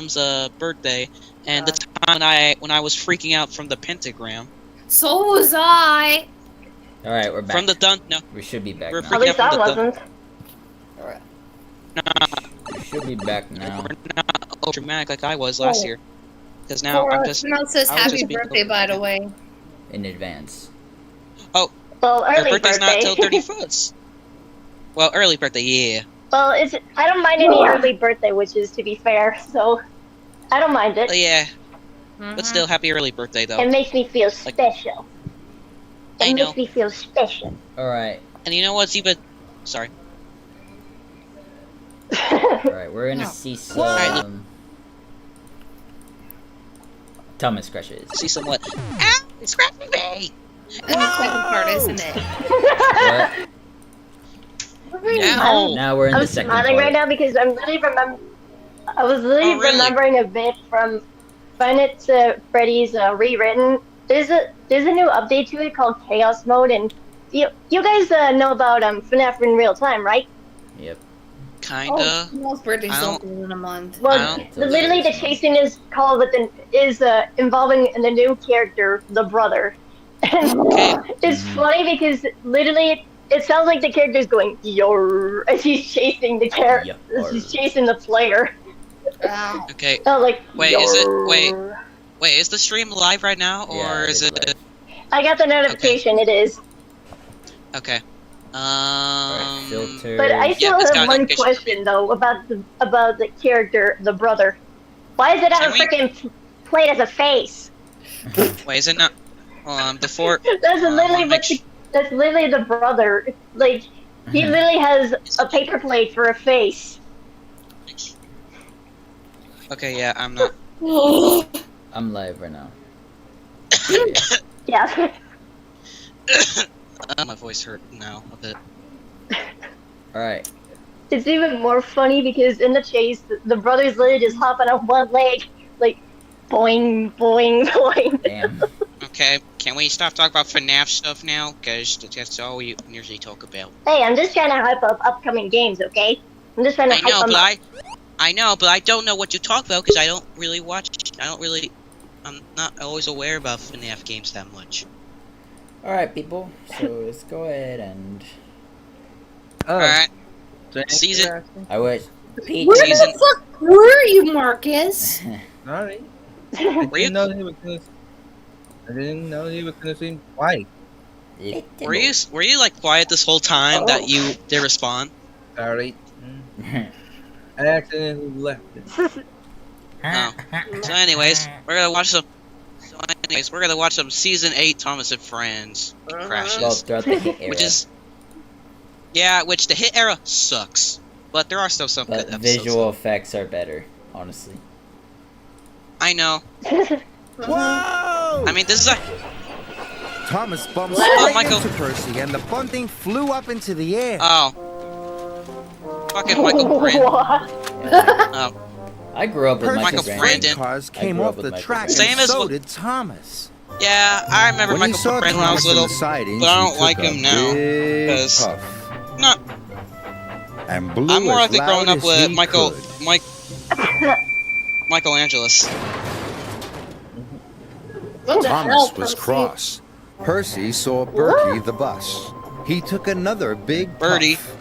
Tom's birthday, and the time when I was freaking out from the pentagram. So was I. All right, we're back. From the no. We should be back We're now. freaking At least out I from the wasn't. We should be back now. We're not all dramatic like I was last year. Because now I'm just. Someone says I was happy just being birthday, by the way. In advance. Oh, Well, her early birthday's not birthday. till 31st. Well, early birthday, yeah. Well, I don't mind any early birthday wishes, to be fair, so I don't mind it. Oh, yeah. But still, happy early birthday, though. It makes me feel special. I It know. makes me feel special. All right. And you know what's even... Sorry. All right, we're gonna see some Alright, Thomas crushes. See some what? Ow! It's scratching me! And the second part, isn't it? What? Ow! Now we're in I'm the second smiling part. right now because I'm literally I was literally Oh, really? remembering a bit from Five Nights at Freddy's Rewritten. There's a new update to it called Chaos Mode, and you guys know about FNAF in real time, right? Yep. Kinda. Most birthdays I don't don't- do in a month. Well, literally the chasing is called involving the new character, the brother. And Okay. it's funny because literally it sounds like the character's going yo as he's chasing the character, as he's chasing the player. Wow. Okay. Oh, like Wait, is it- "Yor." Wait, is the stream live right now, or Yeah, is it... live. I got the notification. It is, Okay. Alright, filter. but I still it's got have a one notification. question though about the character, the brother. Why does it have a Can we- freaking plate as a face? Wait, is it not... Hold on, before... That's literally make that's literally the brother. Like he literally has a paper plate for a face. Okay, yeah, I'm not... I'm live right now. Yeah. My voice hurt now a bit. All right. It's even more funny because in the chase, the brother's literally just hopping on one leg, like boing, boing, boing. Damn. Okay, can we stop talking about FNAF stuff now? Because that's all we usually talk about. Hey, I'm just trying to hype up upcoming games, okay? I'm just trying to I hype know, them but up. I know, but I don't know what you talk about because I don't really watch. I'm not always aware about FNAF games that much. All right, people. So let's go ahead and. Oh, Alright, thanks season- for asking. I wish. Pete. Where Season- the fuck were you, Marcus? Sorry. Were you- I didn't know he was gonna sing twice. were you like quiet this whole time that you did respond? Sorry. I accidentally left it. Oh. So anyways, we're gonna watch some season 8 Thomas and Friends crashes. Well, throughout the hit era. Which the hit era sucks. But there are still some But good episodes. visual effects are better, honestly. I know. Whoa! I mean, this is a... Thomas bumped Oh, straight Michael. into Percy, and the bunting flew up into the air. Oh. Fucking Michael Brand. What? Oh. I grew up with Percy's Michael Michael freight Brandon. Brandon. cars I came grew off up with the Michael track, Brandon. Same and as so what- did Thomas. Yeah, I remember When he Michael saw Brand when I was Thomas on little. the sidings, but I he don't like took a him now, big 'cause- puff No, and blew I'm more as likely growing loud up as with he Michael... could. Michael Angeles. What the hell, Thomas was Percy? cross. Percy saw Bertie the bus. He took another big Birdie. puff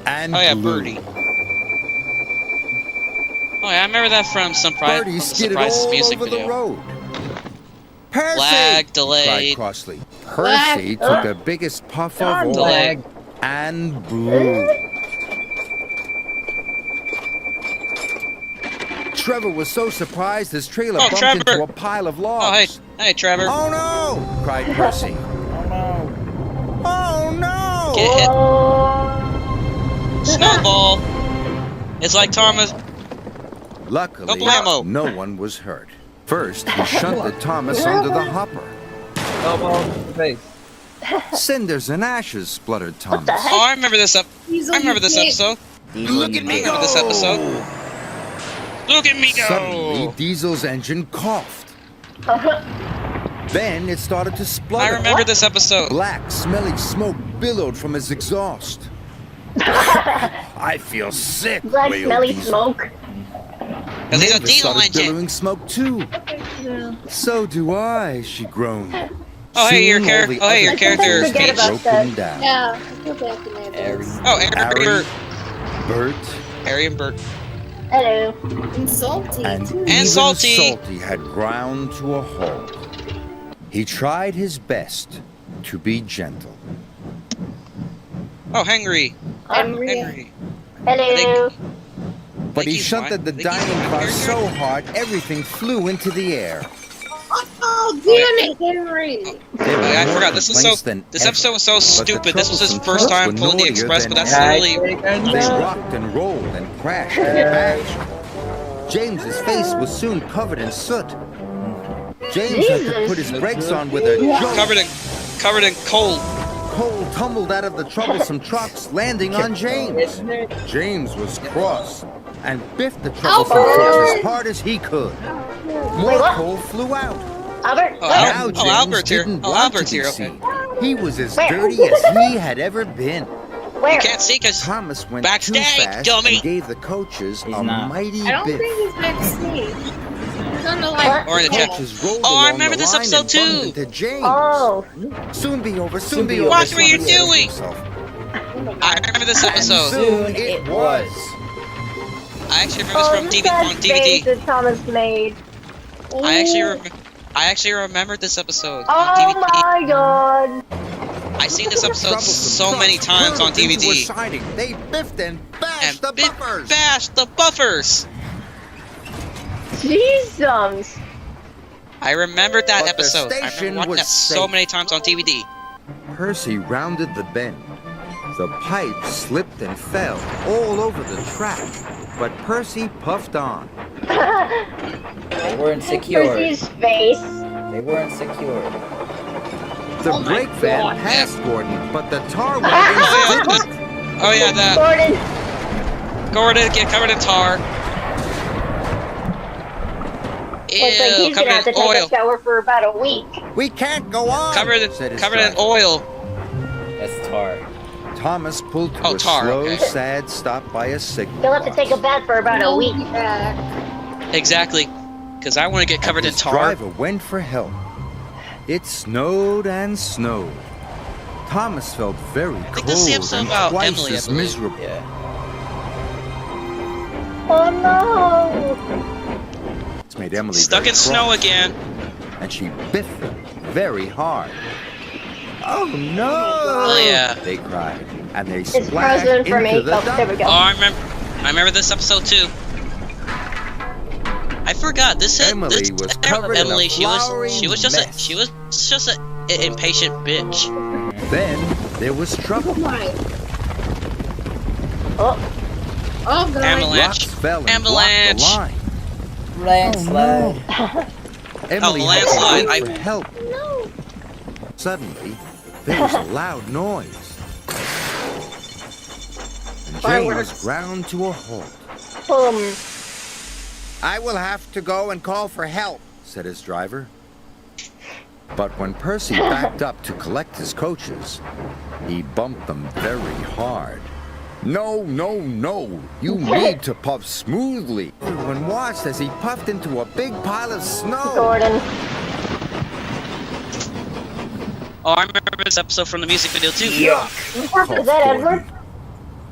and Oh yeah, blew. Birdie. Oh yeah, I remember that from Birdie the skidded Surprises all music over the video. road. Percy! Lag, cried delayed. Crossley. Lag. Percy took the biggest puff of all Delayed. and blew. Trevor was so surprised his trailer Oh, bumped Trevor. into a pile of Oh hey, logs. hey Trevor. Oh no! cried Percy. Oh no. Oh no! Get hit. Oh. Snowball. It's like Thomas. Luckily, Double ammo. no one was hurt. First, he shunted Thomas under the hopper. Elbow in the face. Cinders and ashes, spluttered Thomas. the heck? Oh, I remember this Diesel, I remember this you can't- episode. Look at me Remember this episode? Look at me Suddenly, go! Diesel's engine coughed. Then it started to splutter. I remember this episode. Black, smelly smoke billowed from his exhaust. I feel sick, Black wailed smelly Diesel. smoke. Cause he's a Mavis diesel started engine. billowing smoke too. So do I, she groaned. Oh, hey, your Soon, all the character. Oh, hey, your other character creatures Forget speech. about broken that. down. Yeah, I feel bad for Mavis. Harry. Oh, Harry, Harry, Bert. Bert, Harry and Bert. Hello. And salty. and too. even Salty. Salty had ground to a halt. He tried his best to be gentle. Oh, Henry. Henry. Henry. Hello. But Think he he's shunted the fine. Think he's dining fine. car Here, so hard everything flew into the air. Oh, damn it, Henry. They were Oh, yeah, I more forgot. This is so. complaints than This ever. episode was so the stupid. This was his troublesome first trucks time were pulling the naughtier express, than but that's ever. really. They rocked and rolled and crashed and bashed. James's face was soon covered in soot. James had to put his brakes on with a jolt. Covered in coal. Cole tumbled out of the troublesome trucks, landing on James. James was cross and biffed the troublesome trucks as hard as he could. More Wait, what? coal flew out. Albert. Oh, where? Now James Albert's here. didn't Oh, want Albert's to be here, seen. He was as Where? dirty as he had ever been. Where? You can't see because Thomas went Backstage, too fast dummy. and gave the coaches He's a not. mighty I don't biff. think he's backstage. He's on the like. Or in the chat. Coaches rolled Oh, I along remember the this line episode and bumped too. into James. Oh. Soon be over, soon Soon be be over. over, Watch what you're Thomas said to doing. himself. I remember this And episode. soon it was. I actually remember this Oh, from this DVD, on bad face DVD. that Thomas made. I actually remembered this episode on Oh DVD. my god. I seen this episode Troublesome so trucks many times on curved into a DVD. siding. They biffed and bashed And the bit buffers. bash the buffers. Jesus. I remembered that But the episode. I station remember watching was that so safe. many times on DVD. Percy rounded the bend. The pipe slipped and fell all over the track, but Percy puffed on. They weren't secure. Percy's face. They weren't secure. The Oh my brake van God. passed Gordon, but the tar wagons didn't. Oh yeah, that Gordon. Gordon get covered in tar. Looks like Ew, he's gonna have covered to in take oil. a shower for about a week. We can't go on. Covered said his in driver. oil. That's tar. Thomas pulled to Oh, a tar, slow, okay. sad stop by a signal. He'll have to take a bath for about a He'll week. be back. Exactly. Because I want to get covered in His tar. driver went for help. It snowed and snowed. Thomas felt very think cold this is the episode and about twice Emily, I as believe. miserable. Yeah. Oh no. It's made Emily Stuck very in snow cross, again. and she biffed them very hard. Oh no! Oh yeah. They cried, and they It's splashed frozen for into me. the Oh, there we dump. go. Oh, I remember this episode too. I forgot this. Emily this was covered in a Emily. She was mess. just an impatient bitch. Then there was trouble. My. Oh, Oh god. Avalanche. Rocks fell and Avalanche. blocked the line. Landslide. Emily had landslide. to wait for help. No. Suddenly, there was a loud noise. And James Fireworks. ground to a halt. boom. I will have to go and call for help, said his driver. But when Percy backed up to collect his coaches, he bumped them very hard. No, no, no. You need to puff smoothly. Everyone watched as he puffed into a big pile of snow. Gordon. Oh, I remember this episode from the music video too. Yuck! Is that Edward?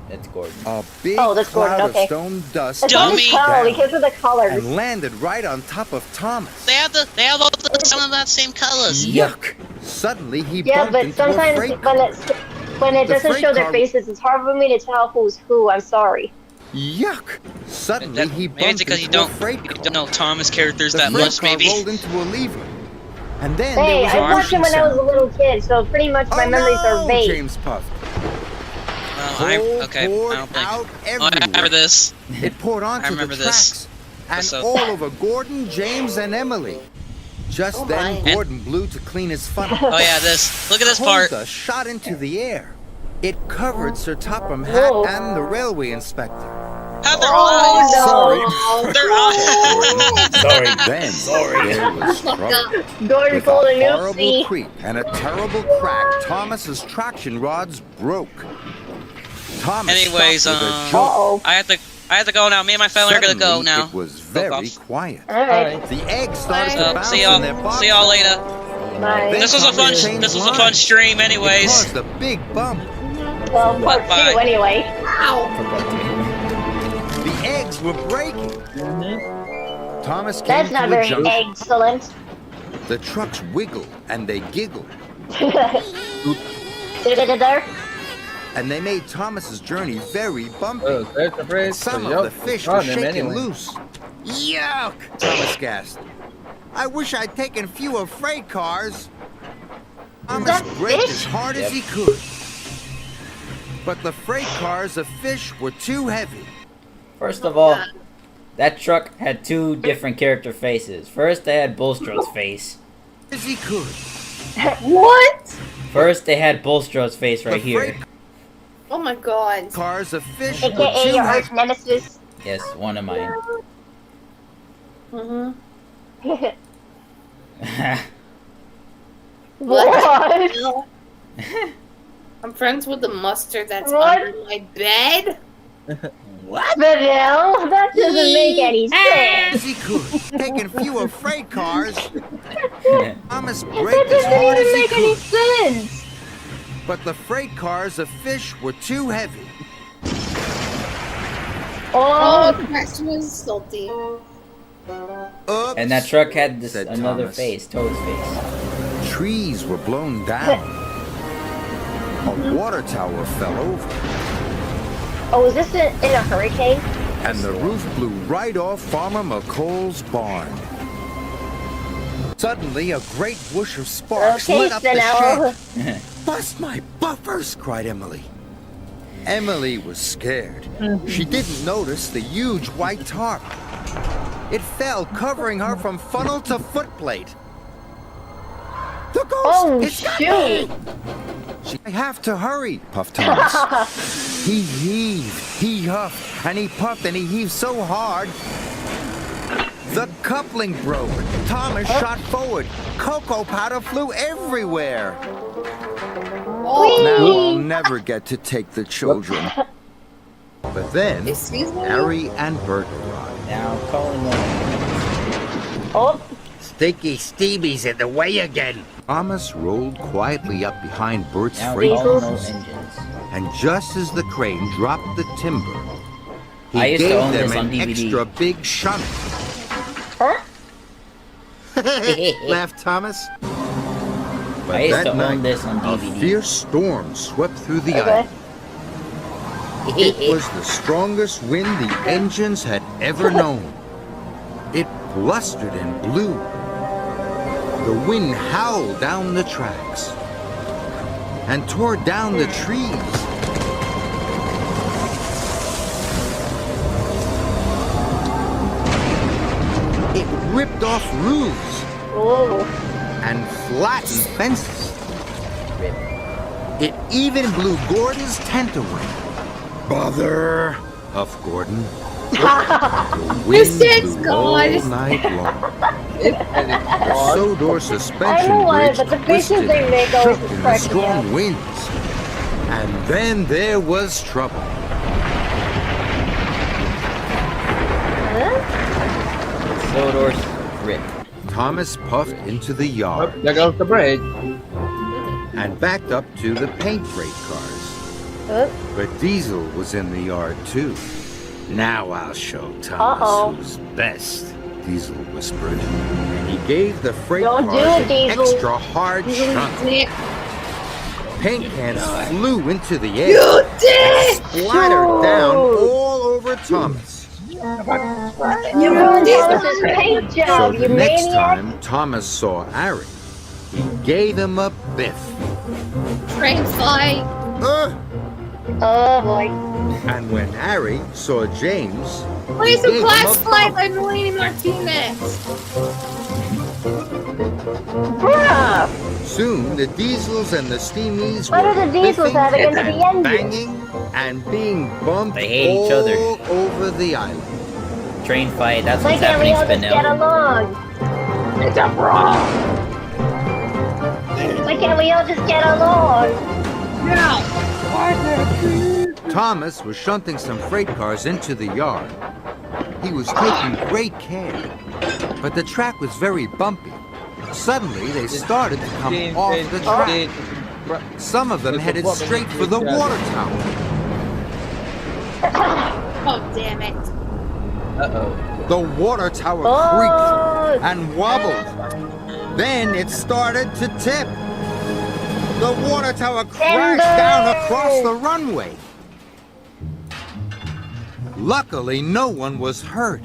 That's Gordon. A big Oh, that's Gordon, cloud okay. of stone dust It's hard to Dummy. tell because of the colors. and landed right on top of Thomas. They have all some of that same colors. Yuck! Suddenly he Yeah, bumped but into sometimes a freight when it The doesn't freight show their car- faces, it's hard for me to tell who's who. I'm sorry. Yuck! Suddenly he Maybe bumped it's because you into a don't freight car. know Thomas characters The that freight much. car Maybe. rolled into a lever. And then Hey, there was I a watched him rushing when I was a sound. little kid, so pretty much my Oh, memories no! are vague. James puffed. Okay. I poured don't think. out Oh, I remember everywhere. this. It poured onto remember the this tracks and episode. all over Gordon, James, and Emily. Just Oh, then, my. Gordon blew to clean his funnel. Oh yeah, this. Look at this Coal part. dust shot into the air. It covered Sir Topham Hatt Whoa. and the railway inspector. How their Oh, eyes. Their eyes. Sorry. Then there was trouble. Gordon With pulled a a new horrible seat. creak and a terrible crack, Thomas's traction rods broke. Thomas Anyways, stopped with a uh, jolt. Uh-oh. I have to go now. Me and my family are gonna go Suddenly, now. It was very quiet. Alright. The eggs started to Bye. bounce See in their box. y'all later. Bye. Then This was a fun. Thomas This was a changed fun lines. stream, It anyways. caused a big bump. Well, part Bye. 2 anyway. Ow. The eggs were breaking. Thomas came That's not to a very junction. excellent. The trucks wiggled and they giggled, and they made Thomas's journey very bumpy. Oh, there's the bridge. Some So, of the fish were run them shaking anyway. loose. Yuck! Thomas gasped. I wish I'd taken fewer freight cars. Thomas that braked fish? as hard as he could. But the freight cars of fish were too heavy. First of all, that truck had two different character faces. First, they had Bullstro's face. As he could. What? First, they had Bullstro's face right The freight here. Oh my god. cars of fish were AKA too your heavy. arch nemesis. Yes, one of mine. Mm-hmm. What? I'm friends with the mustard that's What? under my bed. What? The hell? That doesn't make any sense. As he could, taking fewer freight cars. Thomas That braked as doesn't hard even as he make any could. sense. But the freight cars of fish were too heavy. Oh, Oh, the question was salty. Oops. And that truck had this Said another Thomas. face, Toad's face. Trees were blown down. A water tower fell over, oh, is this in a hurricane? and the roof blew right off Farmer McColl's barn. Suddenly, a great whoosh of sparks Okay, lit up the Spinell. shed. Bust my buffers! Cried Emily. Emily was scared. She didn't notice the huge white tarp. It fell, covering her from funnel to footplate. The ghost! Oh, It's got me! shoot. I have to hurry, puffed Thomas. He heaved, he huffed, and he puffed, and he heaved so hard. The coupling broke. Thomas shot forward. Cocoa powder flew everywhere. Now I'll never get to take the children. But then, Excuse me? Harry and Bert arrived. Now calling them. Oh, Sticky Stevie's in the way again. Thomas rolled quietly up behind Bert's Now freight calling car, those engines. and just as the crane dropped the timber, he I used to gave own them this on an DVD. extra big shunt. huh? Laughed Thomas. But I used that to night, own this on a DVD. fierce storm swept through the Okay. island. It was the strongest wind the engines had ever known. It blustered and blew. The wind howled down the tracks and tore down the trees. It ripped off roofs Oh. and flattened fences. It even blew Gordon's tent away. Bother, huffed Gordon. The wind tent's blew gone. all night long. And it's The gone. Sodor I suspension don't know why, bridge but the twisted faces they and make always shook in the crack me strong up. winds. And then there was trouble. Huh? Sodor's grip. Thomas puffed into the Oh, yard there goes the bridge. and backed up to the paint freight cars. Oh. But Diesel was in the yard too. Now I'll show Thomas Uh-oh. who's best, Diesel whispered. And he gave the freight Don't do cars it, an Diesel. extra hard shunt. Dick. Paint cans flew into the air, You dick! splattered down all over Thomas. You ruined Thomas's paint So job, the you next maniac. time Thomas saw Harry, he gave him a biff. Train fight. Ugh! Oh boy. And when Harry saw James, Play he some gave him Class a Fight bump. by Melanie Martinez. Bruh. Soon the Diesels and the Steamies What were do the Diesels biffing have against and the engines? banging and being bumped They hate each other. all over the island. Train fight, that's Why what's can't we happening, all just get Spinell. along? It's a brawl. Why can't we all just get along? Thomas was shunting some freight cars into the yard. He was taking great care. But the track was very bumpy. Suddenly, they started to come off the track. Some of them headed straight for the water tower. Oh, damn it. Uh-oh. The water tower creaked and wobbled. Then it started to tip. The water tower crashed down across the runway. Luckily, no one was hurt.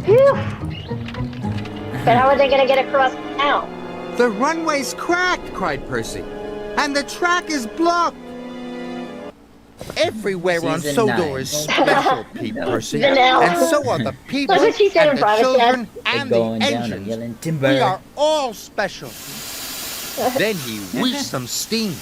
Phew. But how are they gonna get across now? The runway's cracked, cried Percy. And the track is blocked. Everywhere on Season Sodor 9. is special, Pete Percy. Vanilla. And so are the people That's what she said in and the private children They're and the going down and engines. yelling We timber. are all special. Then he wheezed some steam.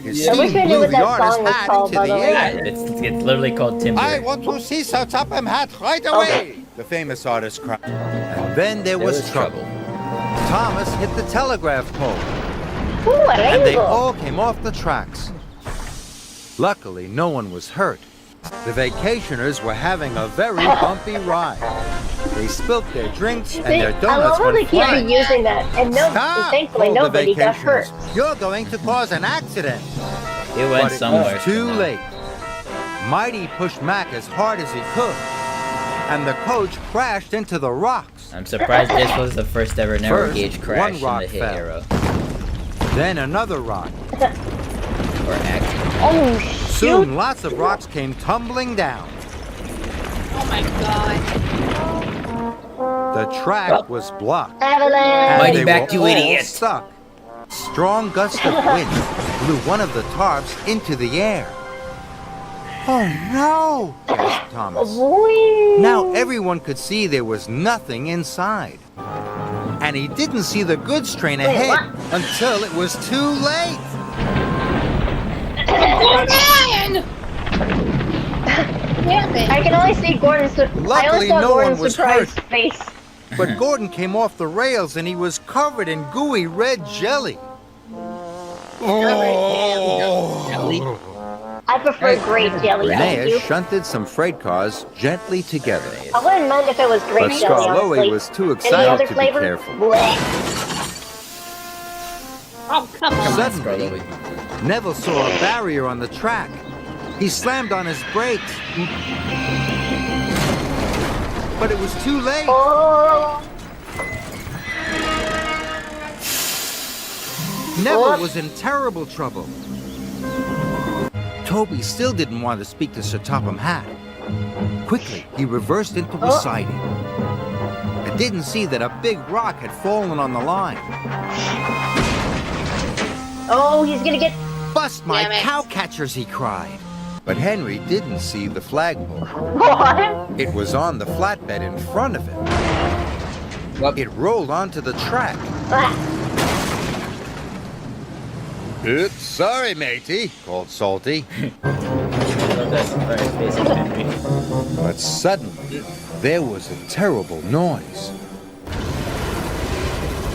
His I wish I steam knew blew what the that artist song was hat called, into by the the way. air. It's literally called timber. I want to see Sir Topham Hatt right away, the famous artist cried. And then there was trouble. Thomas hit the telegraph pole, Ooh, an and they angle. all came off the tracks. Luckily, no one was hurt. The vacationers were having a very bumpy ride. They spilt their drinks and their I donuts love how they went keep flying. reusing that, and Stop! thankfully called the nobody got hurt. vacationers. You're going to cause an accident. It went But it somewhere. was too late. Mighty pushed Mac as hard as he could, and the coach crashed into the rocks. I'm surprised this was the first ever narrow First, gauge crash one rock in the hit fell. era. Then another rock. Or accident. Oh, Soon, shoot. lots of rocks came tumbling down. Oh my god. The track was blocked. Avalanche. And Mighty they back were to all idiot. stuck. Strong gusts of wind blew one of the tarps into the air. Oh no! gasped Thomas. Boy. Now everyone could see there was nothing inside. And he didn't see the goods train ahead what? until it was too late. Gordon! Damn it. I can only see Gordon's. I only Luckily, saw no Gordon's one was surprised hurt. face. But Gordon came off the rails and he was covered in gooey red jelly. I prefer grape jelly. Thank you. Linnaeus shunted some freight cars gently together. I wouldn't mind if it was grape But jelly, Scarlowe honestly. was too Any excited other to flavor? be careful. Blech. Oh, come on. Suddenly, Neville saw a barrier on the track. He slammed on his brakes. But it was too late. Oh, Neville Whoops. was in terrible trouble. Toby still didn't want to speak to Sir Topham Hatt. Quickly, he reversed into a siding. And didn't see that a big rock had fallen on the line. oh, he's gonna get. Bust my Damn it. cowcatchers, he cried. But Henry didn't see the flagpole. What? It was on the flatbed in front of him. It rolled onto the track. Ah, Oops, sorry, matey, called Salty. That surprised face of Henry. But suddenly, there was a terrible noise.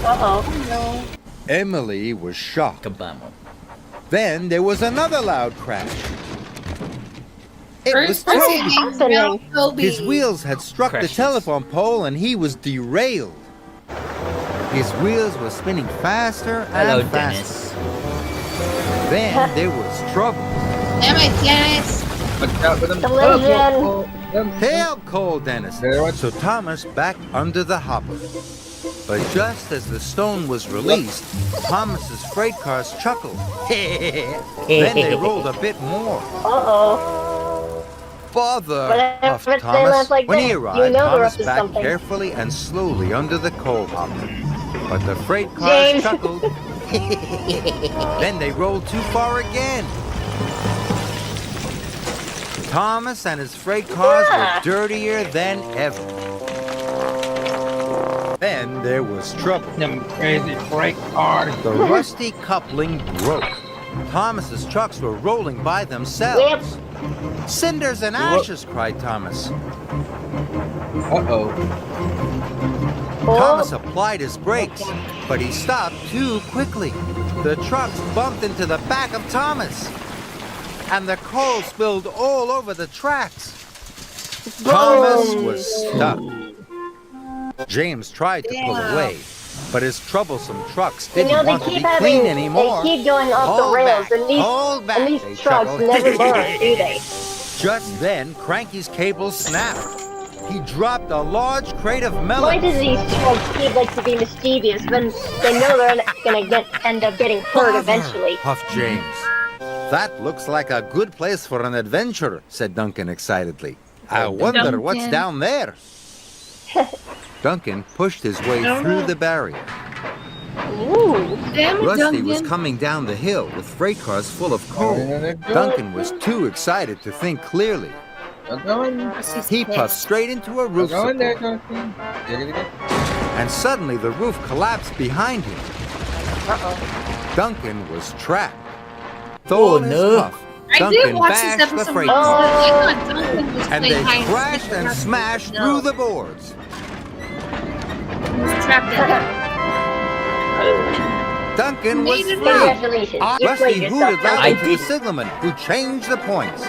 Uh-oh. Emily was shocked. Kabamo. Then there was another loud crash. It was First person Toby. named Real Toby. His wheels had struck the Crashes. telephone pole and he was derailed. His wheels were spinning faster and Hello, faster. Dennis. Then there was trouble. Damn it, Dennis. Watch out for them. Collision. Help, called Dennis. Very much. So Thomas backed under the hopper. But just as the stone was released, Thomas's freight cars chuckled. Then they rolled a bit more. Uh-oh. Bother, Whenever puffed they Thomas. laugh like When he that, arrived, you know they're up Thomas to backed something. carefully and slowly under the coal hopper. But the freight cars James. chuckled. Then they rolled too far again. Thomas and his freight cars Yeah. were dirtier than ever. Then there was trouble. Them crazy brake cars. The rusty coupling broke. Thomas's trucks were rolling by themselves. Cinders and ashes, cried Thomas. Uh-oh. Thomas applied his brakes, but he stopped too quickly. The trucks bumped into the back of Thomas. and the coal spilled all over the tracks. Thomas was stuck. James tried to pull away, but his troublesome trucks You didn't know, they want to be keep clean anymore. they keep going off the Hold rails, back, and hold back, these they trucks chuckled. never learn, do they? Just then, Cranky's cable snapped. He dropped a large crate of Why melons. do these trucks keep like to be mischievous when they know they're gonna end up getting hurt Bother, eventually? puffed James. That looks like a good place for an adventure, said Duncan excitedly. I wonder what's down there. Duncan pushed his way through the barrier. Ooh. Damn it, Rusty was Duncan. coming down the hill with freight cars full of coal. Duncan was too excited to think clearly. He puffed straight into a roof support, and suddenly the roof collapsed behind him. Duncan was trapped. Oh, Thorn his no. puff. I did Duncan watch this bashed the episode. freight I car, thought Duncan was and they playing hide crashed seek and with smashed No. through the boards. He was trapped in there. Duncan was Made it free. Congratulations, you played Rusty yourself. hooted I loudly to the did. signalman, who changed the points.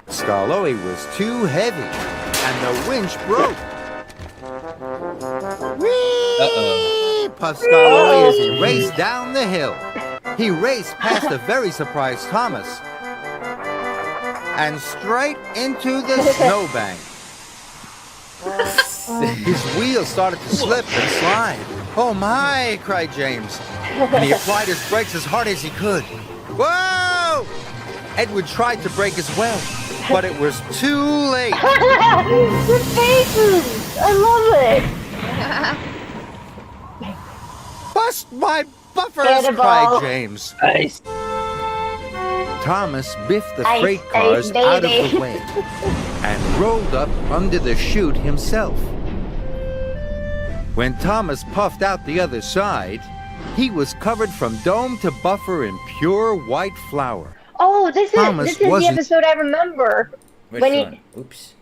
Skarloey was too heavy, and the winch broke. Whee! Puffed Skarloey as he raced down the hill. He raced past a very surprised Thomas and straight into the snowbank. His wheels started to slip and slide. Oh my, cried James. And he applied his brakes as hard as he could. Whoa! Edward tried to brake as well, but it was too late. The faces! I love it! Bust my buffers, Cannonball. cried James. Nice. Thomas biffed the Ice, freight ice, cars out of baby. the way and rolled up under the chute himself. When Thomas puffed out the other side, he was covered from dome to buffer in pure white flour. Oh, this Thomas is the wasn't- episode I remember. Which When he- one? Oops.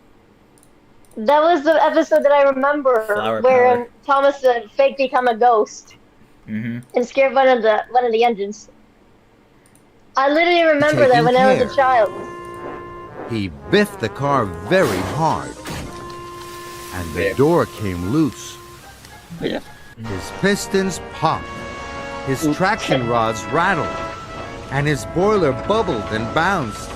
That was the episode that I remember Flower where power. Thomas fake become a ghost Mm-hmm. and scared one of the engines. I literally remember that Taking when I was care. a child. He biffed the car very hard, and the door came loose. Yeah. His pistons popped, his traction rods rattled, and his boiler bubbled and bounced.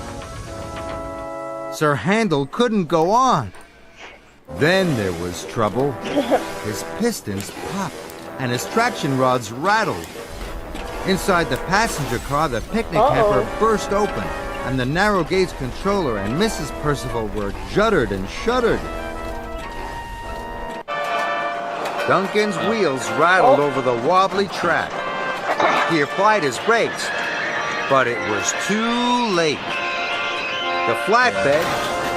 Sir Handel couldn't go on. Then there was trouble. His pistons popped, and his traction rods rattled. Inside the passenger car, the picnic hamper burst open, and the narrow gauge controller and Mrs. Percival were juddered and shuddered. Duncan's wheels rattled over the wobbly track. He applied his brakes, but it was too late. The flatbed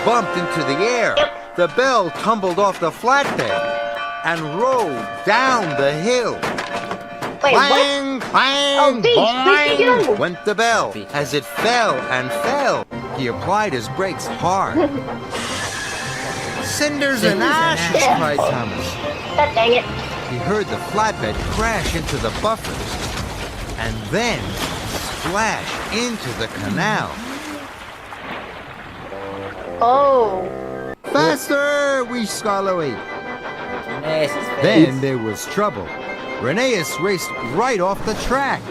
bumped into the air. The bell tumbled off the flatbed and rolled down the hill. Wait, what? Clang, clang, Oh, Beach, where'd you boing, go? went the bell as it fell and fell. He applied his brakes hard. Cinders and ashes, cried Thomas. God dang it. He heard the flatbed crash into the buffers and then splash into the canal. Oh. Faster, wheezed Skarloey. Then there was trouble. Rheneas raced right off the track.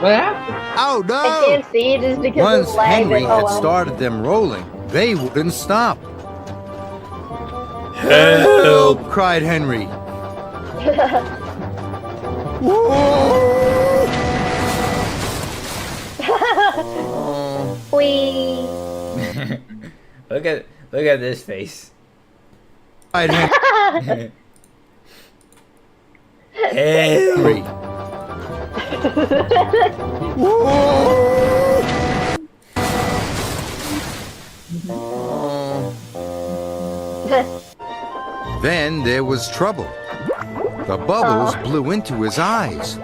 What happened? Oh I no! can't see it just because Once of lag. Henry Oh, had well. started them rolling, they wouldn't stop. Help! Cried Henry. Whee. look at this face. Cried Henry. Help! Then there was trouble. The bubbles blew into his eyes.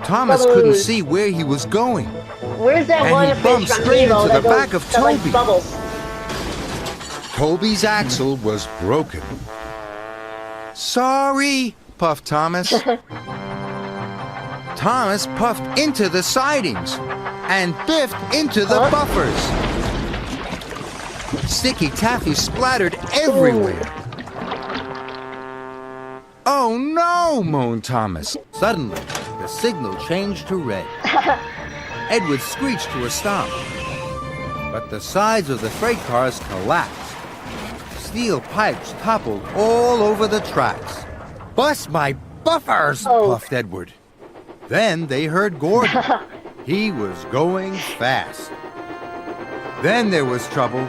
Thomas couldn't Bubbles. see where he was going. Where's that And one he fish bumped from straight Nemo into that the goes back of that likes Toby. bubbles? Toby's axle was broken. Sorry, puffed Thomas. Thomas puffed into the sidings and biffed into the buffers. Sticky taffy splattered everywhere. Oh no, moaned Thomas. Suddenly, the signal changed to red. Edward screeched to a stop. But the sides of the freight cars collapsed. Steel pipes toppled all over the tracks. Bust my buffers, puffed Edward. Then they heard Gordon. He was going fast. Then there was trouble.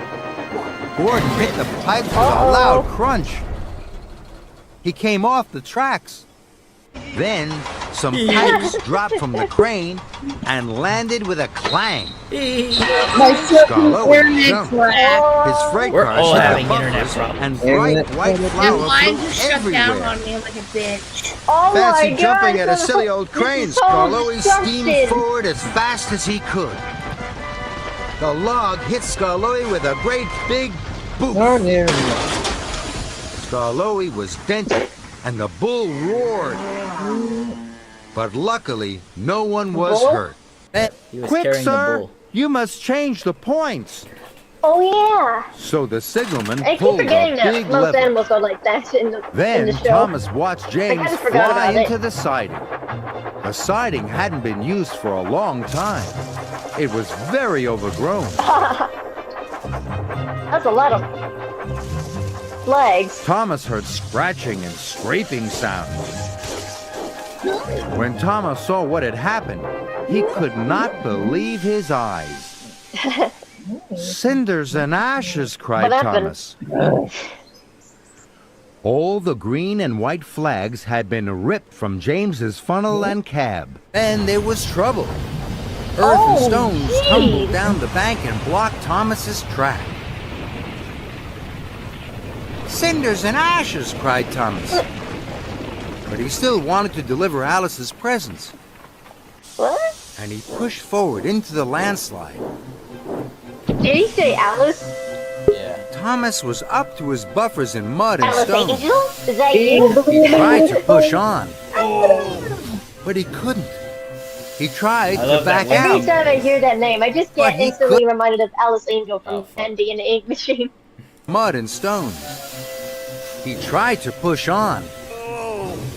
Gordon hit the pipes with a loud crunch. He came off the tracks. Then some pipes dropped from the crane and landed with a clang. Scarlowe jumped. His freight We're car all hit having the internet buffers problems. and bright white flour Mine flew just shut down everywhere. on me like a bitch. Oh Fancy my god! jumping at a so- silly old crane, this is so Scarlowe steamed disgusting. forward as fast as he could. The log hit Scarlowe with a great big boot. Oh, dear. Scarlowe was dented, and the bull roared. But luckily, no one was Bull? hurt. He was Quick, carrying sir! the bull. You must change the points. Oh yeah! So the signalman I keep pulled a forgetting that big most lever. animals are like that in the Then show. Thomas watched James kinda forgot fly about it. into the siding. The siding hadn't been used for a long time. It was very overgrown. That's a lot of flags. Thomas heard scratching and scraping sounds. When Thomas saw what had happened, he could not believe his eyes. Cinders and ashes, cried What happened? Thomas. All the green and white flags had been ripped from James's funnel and cab. And there was trouble. Earth and stones geez. tumbled down the bank and blocked Thomas's track. Cinders and ashes, cried Thomas. But he still wanted to deliver Alice's presents. What? And he pushed forward into the landslide. Did he say Alice? Yeah. Thomas was up to his buffers in mud and Alice stones. Angel? Is that you? He tried to push on, but he couldn't. He tried I to love that back one. Every out, time I hear that name, I just But get he instantly could- reminded of Alice Angel from Oh, fuck. Andy and the Ink Machine. mud and stones. He tried to push on,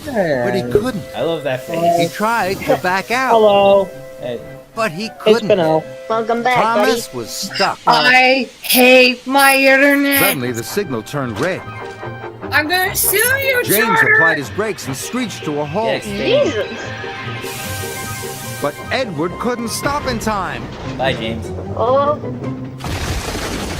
but he couldn't. I love that He face. tried to back out, Hello, Hey, but he it's couldn't. Fennel. Welcome back, Thomas was stuck. I hate my internet. Suddenly, the signal turned red. I'm gonna sue you, James Charter. applied his brakes and screeched to a halt. get buddy. extinct. Jesus. But Edward couldn't stop in time. Bye, James. Oh.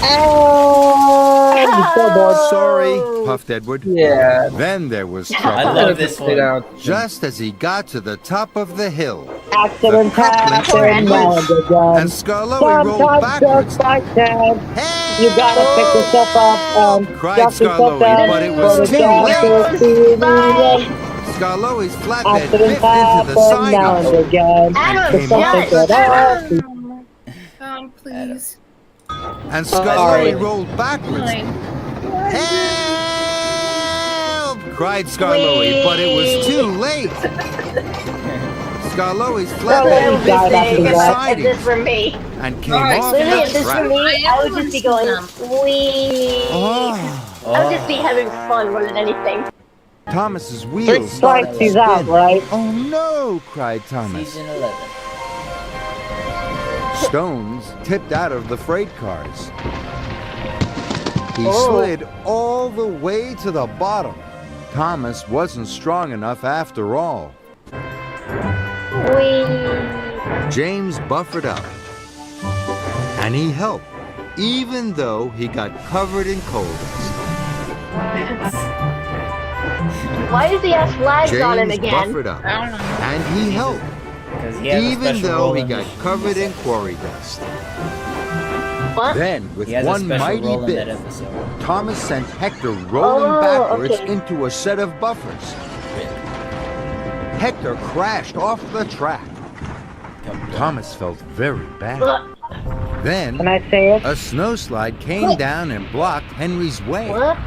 Oh, I'm so bored. Sorry, puffed Edward. Yeah. Then there was I trouble. love this Sit one. down. Just as he got to the top of the hill, Accident happen now and again. and Scarlowe rolled Sometimes backwards. just like that. Hey! You gotta pick yourself up and Cried dust yourself Scarlowe, down. but it was Go too to late. the Bye. Scarlowe's flatbed Accident biffed into the happen now and siding. again. Adam, There's something yes. good up. God, please. And Sorry. Scarlowe rolled backwards. Fine. Help! Cried Scarlowe, but it was too late. Scarlowe's That flatbed would be died biffed into sick the after if this siding were me. and came Alright, off Literally, if the this were track. me, I would just be going, wee. Oh, I would just be having fun more than anything. Thomas's Three wheels started strikes, to he's out, spin. right? Oh no! Cried Thomas. Season 11. Stones tipped out of the freight cars. He Oh. slid all the way to the bottom. Thomas wasn't strong enough after all. Wee. James buffered up. And he helped, even though he got covered in coal dust. Why does he have flags on him James again? buffered up. I don't know. And he helped, Because he has a even special though role he in got the- covered in quarry dust. What? Then, with He has a one special mighty role in that bit, episode. Thomas sent Hector rolling Oh, backwards okay. into a set of buffers. Hector crashed off the track. Thomas felt very bad. What? Then, Can I say it? a snowslide came down and blocked Henry's way. What?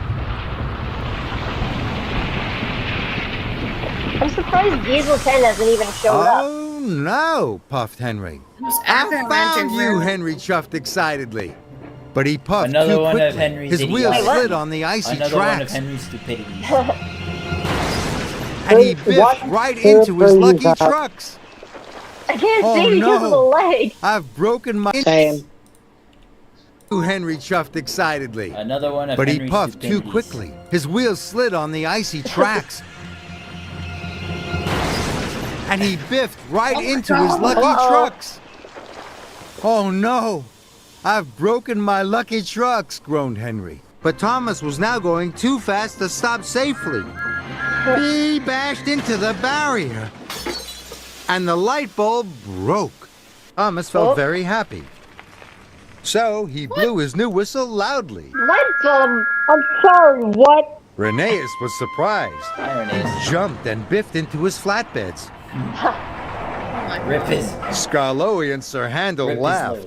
surprised Diesel 10 hasn't even showed up. Oh no, puffed Henry. Who's I after found Lantern you, Room? Henry chuffed excitedly. But he puffed Another too one of quickly. Henry's His wheels idiocy. Wait, slid on the icy Another one of tracks, Henry's stupidities. and he biffed right into his lucky trucks. I can't Oh, see because of the no. leg. I've broken my... Same. Henry chuffed excitedly. Another one of But he Henry's puffed too stupidities. quickly. His wheels slid on the icy tracks. And he biffed right into his lucky Uh-oh. trucks. Oh no! I've broken my lucky trucks, groaned Henry. But Thomas was now going too fast to stop safely. He bashed into the barrier. And the light bulb broke. Thomas felt Oh. very happy. So he blew his new whistle loudly. Light bulb. I'm sorry, what? Rheneas was surprised. Iron He is. jumped and biffed into his flatbeds. Rip his. Scarloey and Sir Handel Rip his laughed.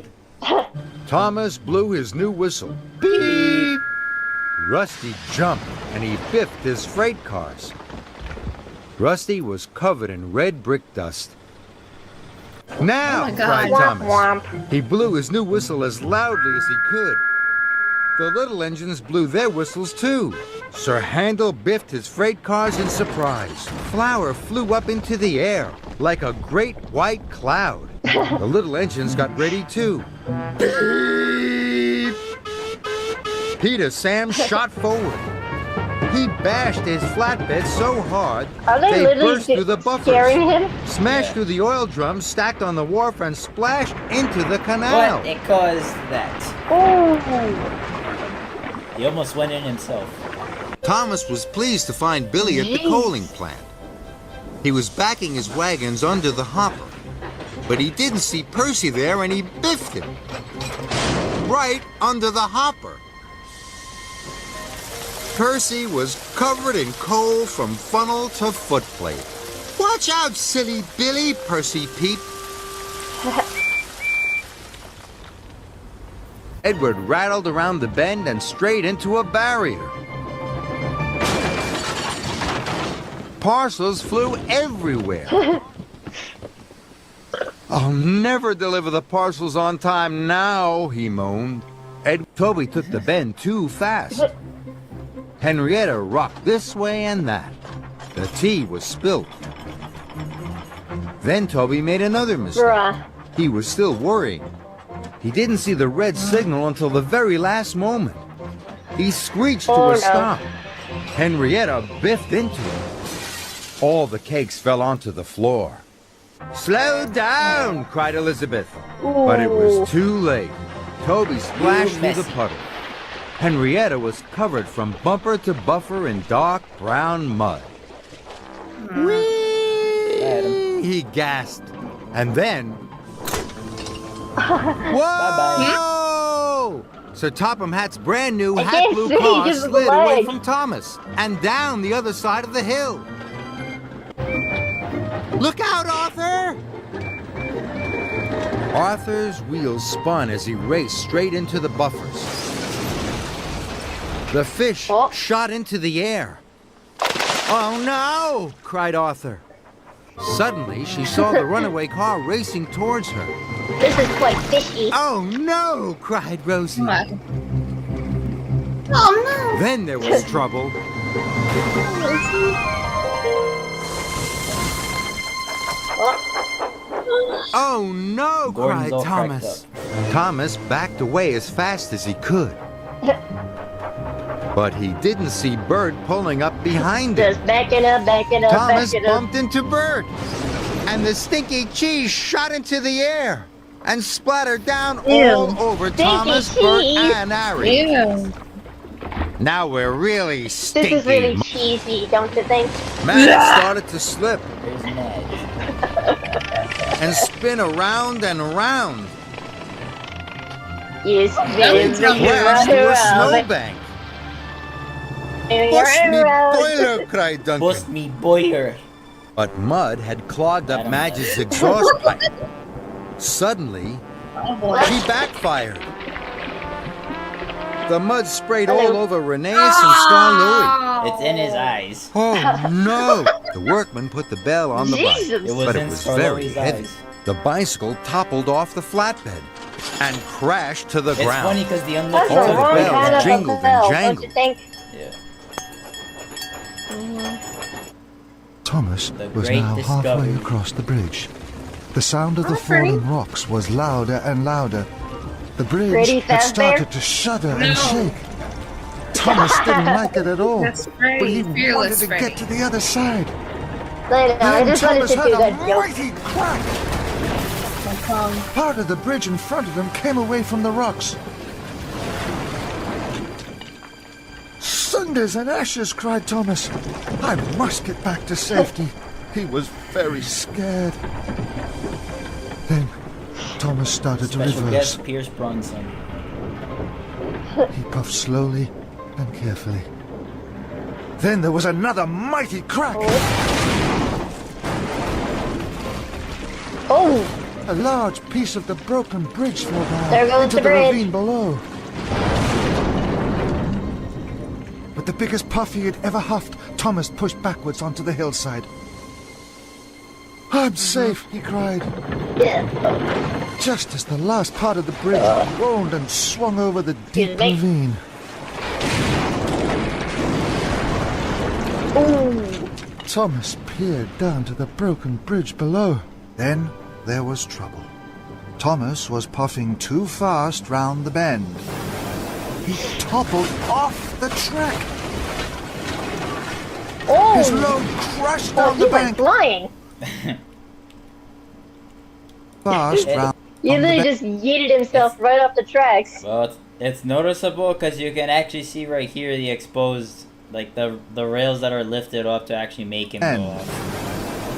load. Thomas blew his new whistle. Beep! Rusty jumped and he biffed his freight cars. Rusty was covered in red brick dust. Now, Oh my God. cried Womp Thomas. womp. He blew his new whistle as loudly as he could. The little engines blew their whistles too. Sir Handel biffed his freight cars in surprise. Flour flew up into the air like a great white cloud. The little engines got ready too. Beep! Peter Sam shot forward. He bashed his flatbed so hard Are they literally burst through the scaring buffers, him? smashed Yeah. through the oil drums stacked on the wharf, and splashed into the canal. What? It caused that. Ooh. He almost went in himself. Thomas was pleased to find Billy at the Jeez. coaling plant. He was backing his wagons under the hopper, but he didn't see Percy there and he biffed him. Right under the hopper. Percy was covered in coal from funnel to footplate. Watch out, silly Billy, Percy peeped. Edward rattled around the bend and straight into a barrier. Parcels flew everywhere. I'll never deliver the parcels on time now, he moaned. Toby took the bend too fast. Henrietta rocked this way and that. The tea was spilt. Then Toby made another mistake. Bruh. He was still worrying. He didn't see the red signal until the very last moment. He screeched to Oh, a no. stop. Henrietta biffed into him. All the cakes fell onto the floor. Slow down, cried Elizabeth. But it was too late. Toby splashed through the messy. puddle. Henrietta was covered from bumper to buffer in dark brown mud. Whee! Had him. He gasped. And then... Whoa! Bye-bye. Sir Topham Hatt's brand new I hat can't blue see car because of the slid away leg. from Thomas and down the other side of the hill. Look out, Arthur! Arthur's wheels spun as he raced straight into the buffers. The fish Oh. shot into the air. Oh no! Cried Arthur. Suddenly, she saw the runaway car racing towards her. This is quite fishy. Oh no! Cried Rosie. What? Oh no! Then there was trouble. Oh no! Gordon's cried all cracked Thomas. Thomas backed away as fast as he could. But he didn't see Bert pulling up behind him. Just backing up, Thomas backing up. bumped into Bert, and the stinky cheese shot into the air and splattered down all over Stinky Thomas, Bert, cheese. and Harry. Ew. Now we're really stinky. This is really cheesy, don't you think? Matt started to slip There's Ned. and spin around and around. You spin Crashed Crashed into a around. snowbank. And Bust you're me around. boiler, cried Duncan. Bust me boiler. But mud had clogged I up don't Madge's exhaust pipe. Suddenly, Oh boy. she backfired. The mud sprayed Hello. all over Rheneas and Scar Louie. It's in his eyes. Oh no! The workman put the bell on the bike, It was but in it was very Scarloi's heavy. eyes. The bicycle toppled off the flatbed and crashed to the It's ground. funny because the That's unlucky the All the wrong bells kind of jingled a bell, and don't jangled. you think? Yeah. Thomas The was great now discovery. halfway across the bridge. The sound of the falling rocks was louder and louder. The bridge Ready, had Fazbear? started to shudder and shake. Thomas didn't like it at all, That's right. but he wanted Fearless to Freddy. get to the other side. I Then just wanted Thomas to heard do a that joke. mighty crack. Part of the bridge in front of him came away from the rocks. Cinders and ashes, cried Thomas. I must get back to safety. He was very scared. Then Thomas started to Special reverse. guest Pierce Bronson. He puffed slowly and carefully. Then there was another mighty crack. Oh, A large piece of the broken bridge fell down There goes into the the bridge. ravine below. With the biggest puff he had ever huffed, Thomas pushed backwards onto the hillside. I'm safe, he cried. yeah. Just as the last part of the bridge rolled and swung over the deep Excuse me. ravine. Ooh. Thomas peered down to the broken bridge below. Then there was trouble. Thomas was puffing too fast round the bend. He toppled off the track. His Oh, load crashed oh, down he the went bank flying. fast round He on the literally bank. just yeeted himself right off the tracks. Well, it's noticeable because you can actually see right here the exposed, like the rails that are lifted off to actually make him And- go off.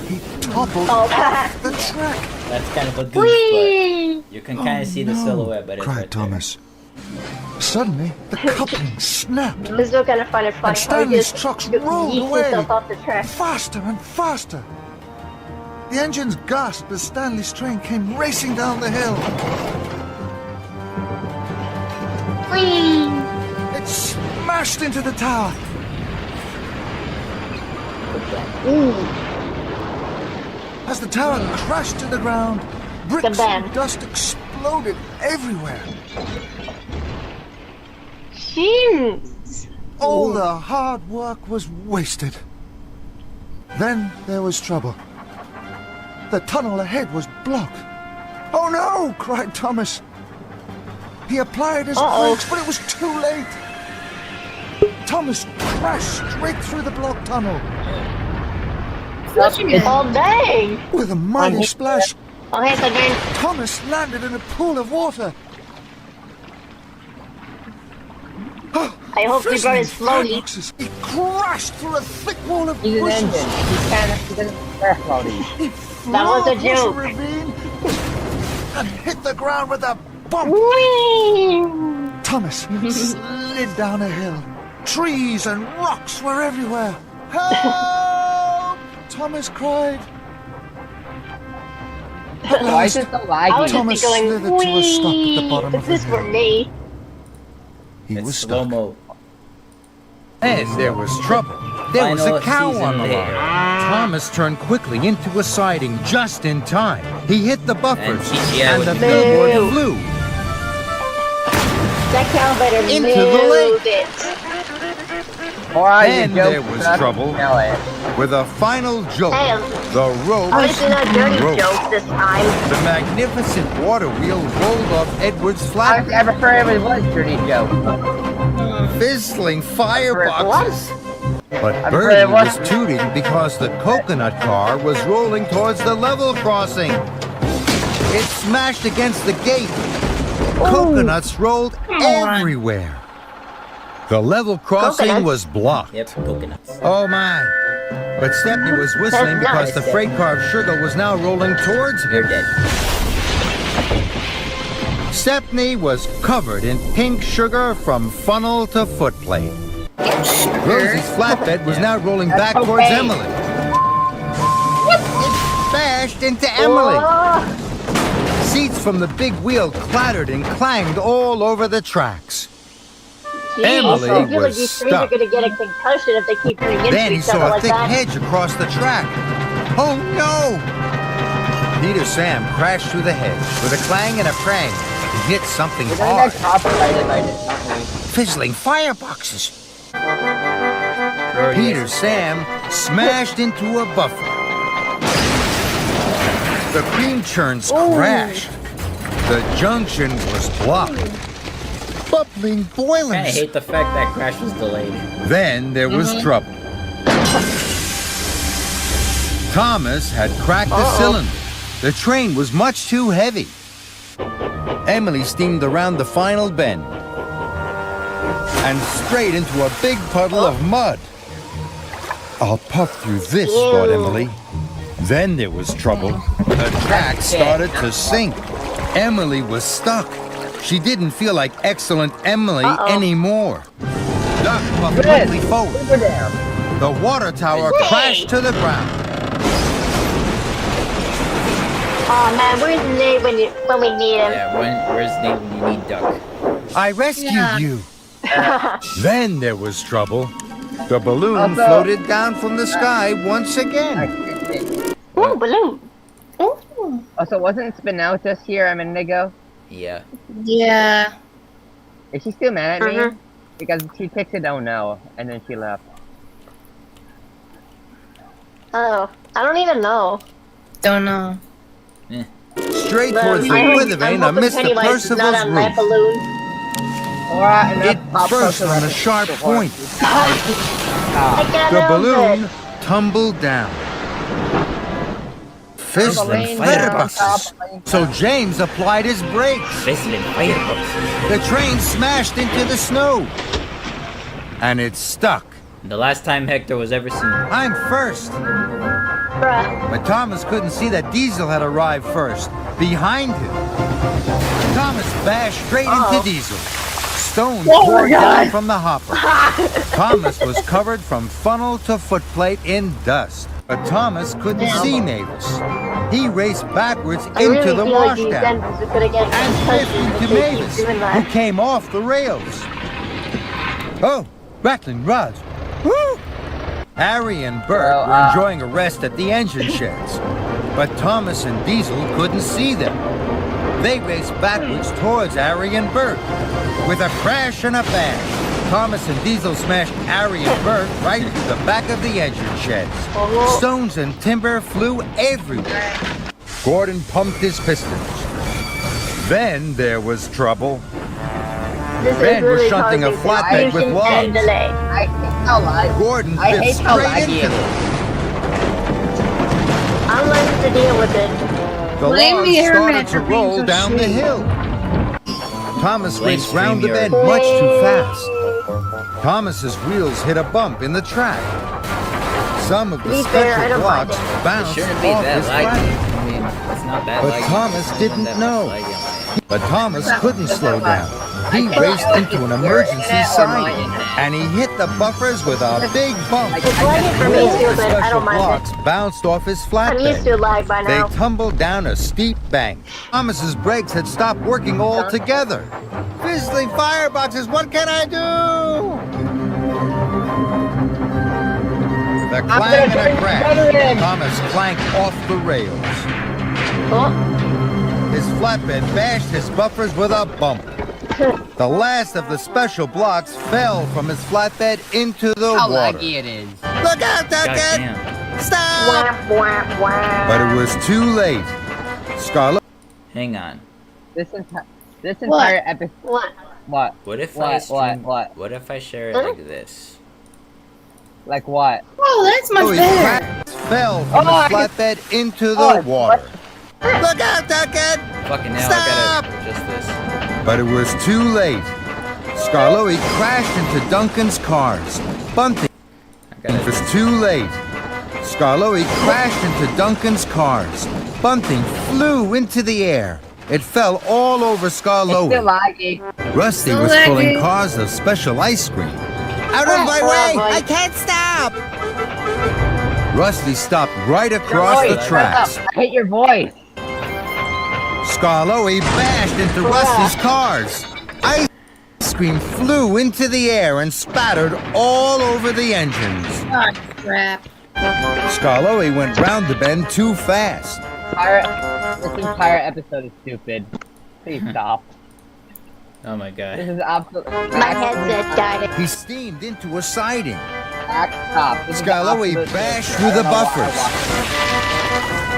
He toppled Oh, off the track. That's kind of a goof, Whee! but you can kind of see the no, silhouette, but it's cried right Thomas. Suddenly, the coupling snapped. It was still kind of funny And how he Stanley's just trucks rolled yeets away. himself off the track. Faster and faster. The engines gasped as Stanley's train came racing down the hill. Whee! It smashed into the tower. Ooh. As the tower crashed to the ground, bricks Kabam. and dust exploded everywhere. Jeez. All the hard work was wasted. Then there was trouble. The tunnel ahead was blocked. Oh no! Cried Thomas. He applied his Uh-oh. brakes, but it was too late. Thomas crashed straight through the blocked tunnel. Oh, dang! With a mighty splash, Oh, hey, so then, Thomas landed in a pool of water. I hope you brought his Fizzling floaty. fireboxes. He crashed through a thick wall of He's an bushes. engine. He doesn't wear floaties. He flew That was a across joke. the ravine and hit the ground with a bump. Whee! Thomas slid down a hill. Trees and rocks were everywhere. Help! Thomas cried. Why is it so I was laggy? Thomas just going, slithered to a stop at the whee! bottom If of the this were hill. me. He It's was slow stuck. mo. Then there was trouble. There was Final a cow season on the there. line. Thomas turned quickly into a siding just in time. He hit the buffers, TGI and was the moved. billboard flew. That cow better Into the move lake. it. Or Then there was trouble. With a final jolt, Hey, the rope obviously not dirty broke. jokes this time. The magnificent water wheel rolled off Edward's I flat, prefer it was dirty joke. fizzling fireboxes. But I'm Birdie afraid it was wasn't. tooting because the coconut car was rolling towards the level crossing. It smashed against the gate. Coconuts rolled everywhere. The level crossing Coconuts? was blocked. Yep, coconuts. Oh my. But Stepney was whistling because the freight car of sugar was now rolling towards You're him. dead. Stepney was covered in pink sugar from funnel to footplate. Rosie's flatbed was now rolling back towards okay. Emily. It bashed into Emily. Seats from the big wheel clattered and clanged all over the tracks. Emily I feel like was these trains are stuck. gonna get a concussion if they keep running into Then he each other saw a like thick that. hedge across the track. Oh no! Peter Sam crashed through the hedge. With a clang and a prang, he hit something We're gonna hard. get copyrighted by this company. Fizzling fireboxes. Peter Sam smashed into a buffer. The cream churns crashed. The junction was blocked. Bubbling I boilers. hate the fact that crash was delayed. Then there was trouble. Thomas had cracked the cylinder. The train was much too heavy. Emily steamed around the final bend and straight into a big puddle of mud. I'll puff through this, thought Emily. Then there was trouble. The track started to sink. Emily was stuck. She didn't feel like excellent Emily anymore. Duck puffed quickly forward. Over there. The water tower crashed to the ground. Oh man, where's Nate when we need him? Yeah, where's Nate when you need Duck? I rescued you. Then there was trouble. The balloon Also- floated down from the sky once again. Ooh, balloon. Oh. Also, wasn't Spinel just here a minute ago? Yeah. Yeah. Is she still mad at me? Mhm. Because she texted "oh no" and then she left. Oh, I don't even know. Don't know. Straight towards the I hope- weather I'm vane hoping amidst the Pennywise is not Percival's on that roof. balloon. Alright, and It that pop burst culture on a reference sharp to horror. point. I can't The help balloon it. tumbled down. Fizzling Balloon fireboxes. down. So James applied his brakes. Fizzling fireboxes. The train smashed into the snow. And it stuck. The last time Hector was ever seen. I'm first. Bruh. But Thomas couldn't see that Diesel had arrived first, behind him. Thomas bashed straight into Diesel. Stones poured down from the hopper. Thomas was covered from funnel to footplate in dust. But Thomas couldn't see Mavis. He raced backwards I into really the feel like these washdown engines are gonna get and slipped concussions into if they Mavis, keep doing who that. came off the rails. Oh, rattling rods. Woo! Harry and Bert Well, were enjoying a rest at the engine sheds, but Thomas and Diesel couldn't see them. They raced backwards towards Harry and Bert. With a crash and a bang, Thomas and Diesel smashed Harry and Bert right through the back of the engine sheds. Stones and timber flew everywhere. Gordon pumped his pistons. Then there was trouble. This is Ben was really shunting a causing flatbed with confusion logs. and delay. I hate how live. Gordon I bit hate how straight laggy into it them. I'm learning to deal with it. The Blame logs the airman started to for being roll so down the shitty. hill. Thomas Blame raced round the StreamYard. bend much too fast. Thomas's wheels hit a bump in the track. Some of To the be fair, I special don't mind blocks it. It bounced shouldn't be off that his laggy. flatbed. I mean, it's not that But laggy. Thomas It's not didn't that know. much laggy on my But Thomas couldn't slow down. He I raced can't into an tell if it's emergency your internet or my siding, internet. and he hit the buffers with a big bump. Like, It's lagging for me All too, the but I special don't mind blocks it. bounced off his I'm used to flatbed. lag by They now. tumbled down a steep bank. Thomas's brakes had stopped working altogether. Fizzling fireboxes, what can I do? With a clang and a crash, Thomas clanked off the rails. Oh, His flatbed bashed his buffers with a bump. The last of the special blocks fell from his flatbed into the how water. laggy it is. Look out, Duckett! Goddamn. Stop! wah, wah, wah. But it was too late. Scarlet. Hang on. This entire episode. What? What? What if What? I stream, What? What if I share it Huh? like this? Like what? Oh, that's much Oh, his better. cracks fell from Oh, his flatbed into the Oh, water. Look out, Duckett! Fucking hell, Stop! I gotta just this. But it was too late. Scarloey crashed into Duncan's cars, bunting. I gotta It was too late. Scarloey crashed into Duncan's cars. Bunting flew into the air. It fell all over It's still Scarloey. laggy. Rusty So was laggy. pulling cars of special ice cream. Out of my way! I can't stop! Rusty stopped right across the Voice, tracks. shut up. I hate your voice. Scarloey bashed into Rusty's cars. Ice screen flew into the air and spattered all over the engines. Oh, crap. Scarloey went round the bend too fast. This entire episode is stupid. Please stop. Oh my god. This is absolutely. My headset died. He steamed into a siding. Stop. This is Scarloey absolute- bashed through the buffers.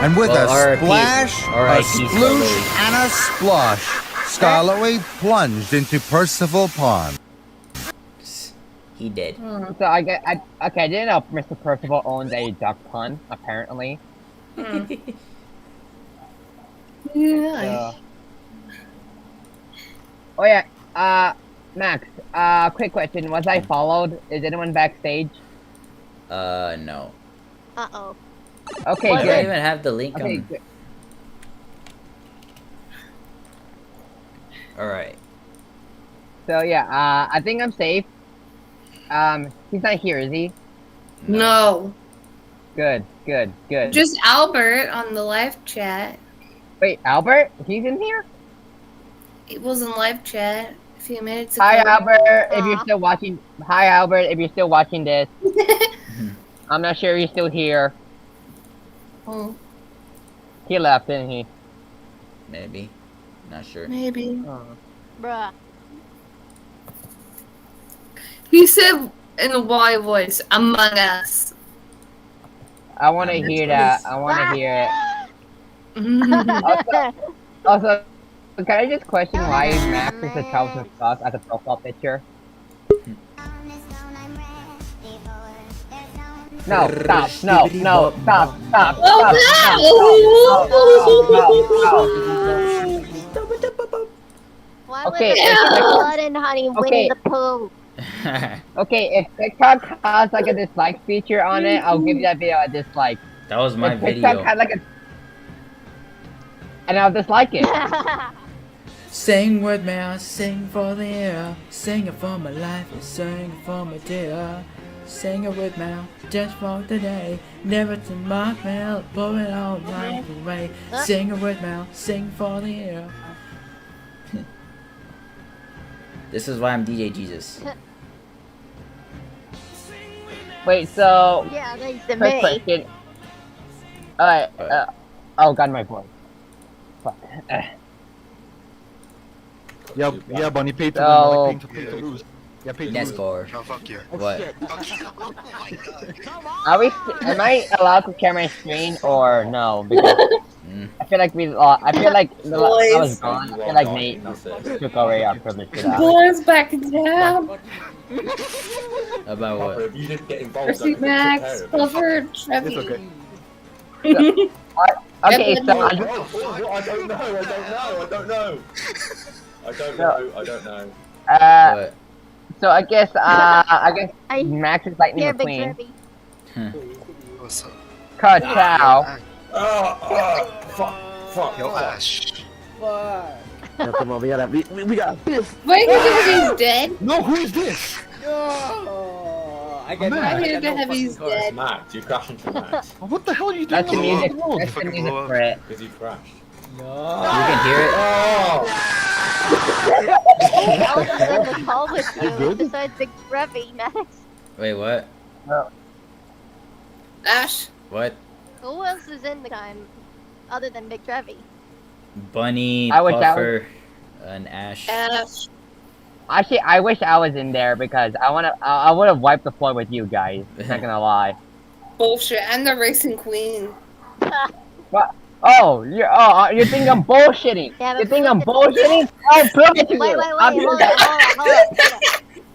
And with Well, a R.I.P. splash, a R.I.P. sploosh, Scarloey. and a splosh, Scarloey plunged into Percival Pond. He did. So I didn't know Mr. Percival owns a duck pond, apparently. Yeah. So. Oh yeah, Max, quick question. Was I followed? Is anyone backstage? No. Uh-oh. Okay, Why do I good. even have the link Okay, on? good. Alright. So yeah, I think I'm safe. He's not here, is he? No. Good. Just Albert on the live chat. Wait, Albert? He's in here? It was in live chat a few minutes ago. Hi, Albert. If you're still watching, hi, Albert. If you're still watching this, I'm not sure he's still here. Oh, He left, didn't he? Maybe. Not sure. maybe. Bruh. He said in a Y voice, Among Us. I want to hear that. I want to hear it. Also, can I just question why Max is a Charleston Stock as a profile picture? No, stop, no, stop. Why Okay, would it's like- blood and honey Okay. win the poo? Okay, if TikTok has like a dislike feature on it, I'll give that video a dislike. That was my If TikTok video. had like a... And I'll dislike it. Sing with me, I sing for the air. Sing it for my life, and sing it for my dear. Sing it with me, just for today. Never to mark me, pull it all right away. Sing it with me, sing for the air. This is why I'm DJJesus. Wait, so... Yeah, thanks to First me. question. Alright, oh god, my voice. Fuck. Yeah, Bunny, pay to So- win, like pay to lose. Yeah, pay to lose. Nestor. No, fuck you. What? Am I allowed to share my screen or no? Because I feel like we lost. I feel like I was gone. I feel like Nate took away our privilege for that. Boys back down. About what? If you didn't get involved, Percy Max, Clover, Trevi. okay. Okay, so I don't know. I don't know. What? so I guess Max is Lightning Here, Big McQueen. Trevi. What's up? Ka-chow. Fuck. Yo, Ash. Come on, we got a biff. Wait, he's dead? No, who is this? I hear the heavy's It's dead. Max, you crashed into Max What the hell are you doing? That's the music. That's the Fucking music blew up. for it. because you crashed. You can hear it? Who else is in the call with you good? besides Big Trevi, Max? Wait, what? Ash. What? Who else is in the time other than Big Trevi? Bunny, I wish that Puffer, and Ash. Ash. Actually, I wish I was in there because I would have wiped the floor with you guys. Not gonna lie. Bullshit. And the Racing Queen. Oh, you think I'm bullshitting? Yeah, You but think I'm wait, bullshitting? I'll prove it to wait, you. wait, I'll do hold on, that. hold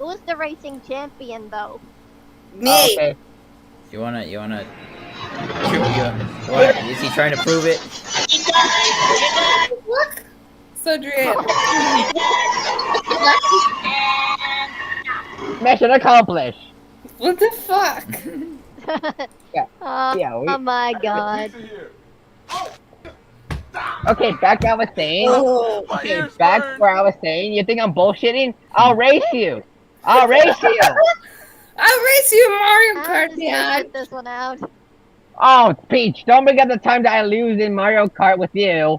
on. Who's the racing champion, though? Me. Oh, okay. You wanna? What? Is he trying to prove it? What? So Dream. Mission accomplished. What the fuck? Yeah, Oh my god. Okay, back where I was saying. Oh, Okay, back where I was saying. You think I'm bullshitting? I'll race you. I'll race you. I'll race you in Mario How Kart, does yeah. get this one out? Oh, Peach, don't bring up the time that I lose in Mario Kart with you.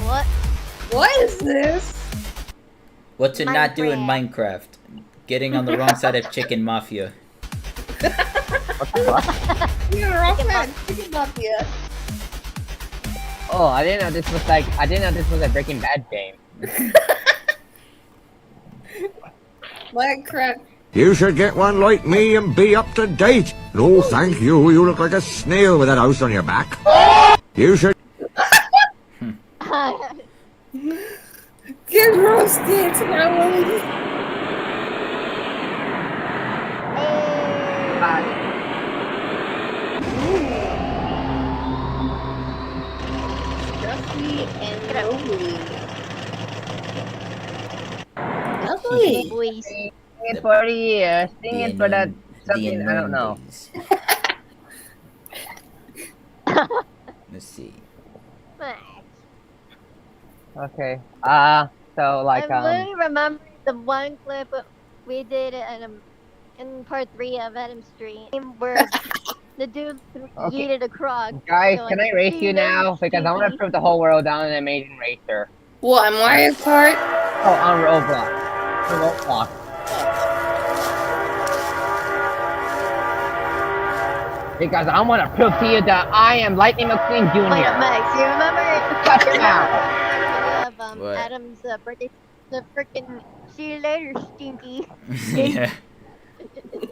What? What is this? What to not do in Minecraft? Getting on the wrong side of Chicken Mafia. You're wrong man. Chicken Mafia. Oh, I didn't know this was a Breaking Bad game. Minecraft. You should get one like me and be up to date. No, thank you. You look like a snail with that house on your back. You should. Get roasted, Raoul. Stuffy and Raoul. Lovely. Sing it for the sing it for that something I don't know. Let's see. Okay. So like I really remember the one clip we did in part 3 of Adam's stream where the dude yeeted a croc. Guys, going, can I race you now? Because I want to prove the whole world I'm an amazing racer. What, Mario Kart? Oh, on Roblox. Roblox. Because I want to prove to you that I am Lightning McQueen Jr. Oh yeah, Max, you remember? Cut it out. Of What? Adam's birthday, the freaking see you later, Stinky. Yeah.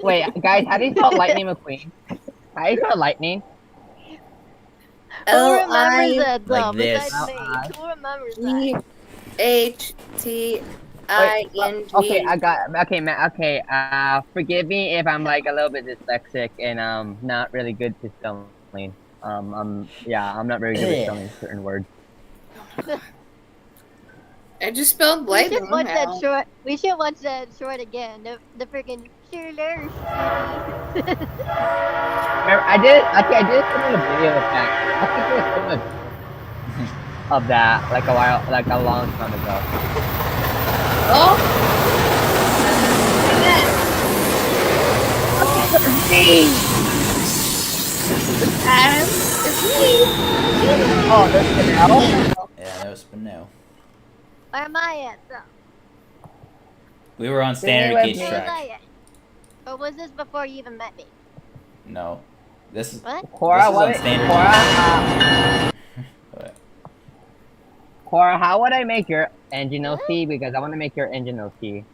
Wait, guys, how do you spell Lightning McQueen? How do you spell Lightning? Who remembers that though? Like this. Besides me, who remembers that? EHTING. Okay, I got. Okay, okay. Forgive me if I'm like a little bit dyslexic and not really good to spelling. Yeah, I'm not very good at spelling certain words. I just spelled We lightning. should watch that short. We should watch that short again. The freaking see you later, Stinky. Remember, I did a video of that. I think it was of that, like a long time ago. Oh. Adam, it's me. Oh, there's Spinel? Yeah, that was Spinel. Where am I at though? We were on standard gauge Where was I track. at? Or was this before you even met me? No. This is What? Cora, this is on standard Cora, Cora, how would I make your engine OC? Because I want to make your engine OC.